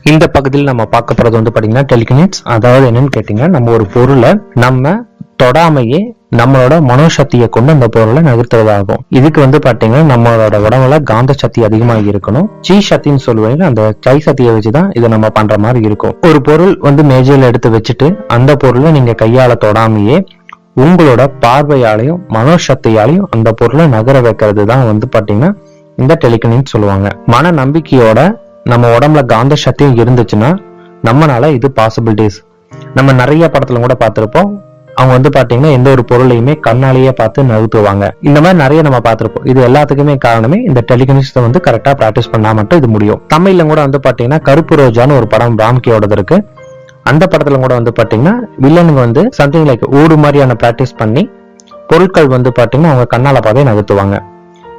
இந்த பகுதியில் நம்ம பார்க்க போறது வந்து பாத்தீங்கன்னா டெலிகினேட்ஸ். அதாவது என்னன்னு கேட்டீங்கன்னா, நம்ம ஒரு பொருளை நம்ம தொடாமையே நம்மளோட மனோசக்தியை கொண்டு அந்த பொருளை நகர்த்துவதாகும். இதுக்கு வந்து பாத்தீங்கன்னா நம்மளோட உடம்புல காந்த சக்தி அதிகமாக இருக்கணும். சீ சக்தின்னு சொல்லுவாங்க. அந்த கை சக்தியை வச்சுதான் இதை நம்ம பண்ற மாதிரி இருக்கும். ஒரு பொருள் வந்து மேஜையில எடுத்து வச்சுட்டு அந்த பொருளை நீங்க கையால தொடாமையே உங்களோட பார்வையாலையும் மனோசக்தியாலையும் அந்த பொருளை நகர வைக்கிறது தான் வந்து பாத்தீங்கன்னா இந்த டெலிகினேட் சொல்லுவாங்க. மன நம்பிக்கையோட நம்ம உடம்புல காந்த சக்தியும் இருந்துச்சுன்னா நம்மளால இது பாசிபிலிட்டிஸ். நம்ம நிறைய படத்துல கூட பார்த்திருப்போம். அவங்க வந்து பாத்தீங்கன்னா எந்த ஒரு பொருளையுமே கண்ணாலேயே பார்த்து நகர்த்துவாங்க. இந்த மாதிரி நிறைய நம்ம பார்த்திருப்போம். இது எல்லாத்துக்குமே காரணமே இந்த டெலிகினேட்ஸ் வந்து கரெக்டா பிராக்டிஸ் பண்ணா மட்டும் இது முடியும். தமிழ்ல கூட வந்து பாத்தீங்கன்னா கருப்பு ரோஜான்னு ஒரு படம் ராம்கேயோடது இருக்கு. அந்த படத்துல கூட வந்து பாத்தீங்கன்னா வில்லனுங்க வந்து சம்திங் லைக் ஓடு மாதிரியான பிராக்டிஸ் பண்ணி பொருட்கள் வந்து பாத்தீங்கன்னா அவங்க கண்ணால பார்த்தே நகர்த்துவாங்க.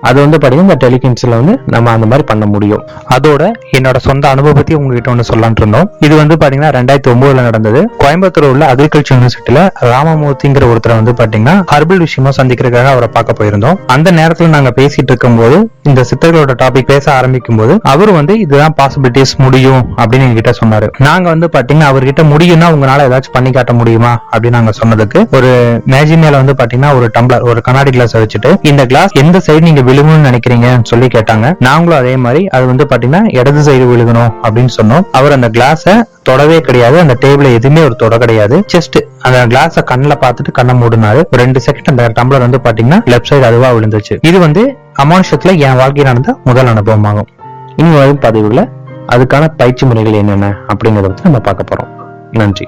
அது வந்து பாத்தீங்கன்னா இந்த டெலிகினேட்ஸ்ல வந்து நம்ம அந்த மாதிரி பண்ண முடியும். அதோட என்னோட சொந்த அனுபவத்தை உங்ககிட்ட ஒன்று சொல்லலாம்னு இருந்தோம். இது வந்து பாத்தீங்கன்னா 2009 நடந்தது. கோயம்புத்தூர் உள்ள அக்ரிகல்ச்சர் யூனிவர்சிட்டியில ராமமூர்த்திங்கிற ஒருத்தர் வந்து பாத்தீங்கன்னா ஹர்பல் விஷயமா சந்திக்கிறதுக்காக அவரை பார்க்க போயிருந்தோம். அந்த நேரத்துல நாங்க பேசிட்டு இருக்கும் போது இந்த சித்தர்களோட டாபிக் பேச ஆரம்பிக்கும் போது அவர் வந்து இதுதான் பாசிபிலிட்டிஸ் முடியும் அப்படின்னு எங்ககிட்ட சொன்னாரு. நாங்க வந்து பாத்தீங்கன்னா அவர்கிட்ட முடியும்னா உங்களால ஏதாச்சும் பண்ணி காட்ட முடியுமா அப்படின்னு நாங்க சொன்னதுக்கு, ஒரு மேஜி மேல வந்து பாத்தீங்கன்னா ஒரு டம்ளர், ஒரு கண்ணாடி கிளாஸ் வச்சுட்டு இந்த கிளாஸ் எந்த சைடு நீங்க விழுகணும்னு நினைக்கிறீங்கன்னு சொல்லி கேட்டாங்க. நாங்களும் அதே மாதிரி அது வந்து பாத்தீங்கன்னா இடது சைடு விழுகணும் அப்படின்னு சொன்னோம். அவர் அந்த கிளாஸ தொடவே கிடையாது. அந்த டேபிள எதுவுமே ஒரு தொட கிடையாது. ஜஸ்ட் அந்த கிளாஸ கண்ணுல பார்த்துட்டு கண்ணை மூடினாரு. ஒரு 2 செகண்ட் அந்த டம்ளர் வந்து பாத்தீங்கன்னா லெப்ட் சைடு அதுவா விழுந்துச்சு. இது வந்து அமானுஷத்துல என் வாழ்க்கையில் நடந்த முதல் அனுபவமாகும். இனி வரும் பதிவுகளை அதுக்கான பயிற்சி முறைகள் என்னென்ன அப்படிங்கறத பத்தி நம்ம பார்க்க போறோம். நன்றி.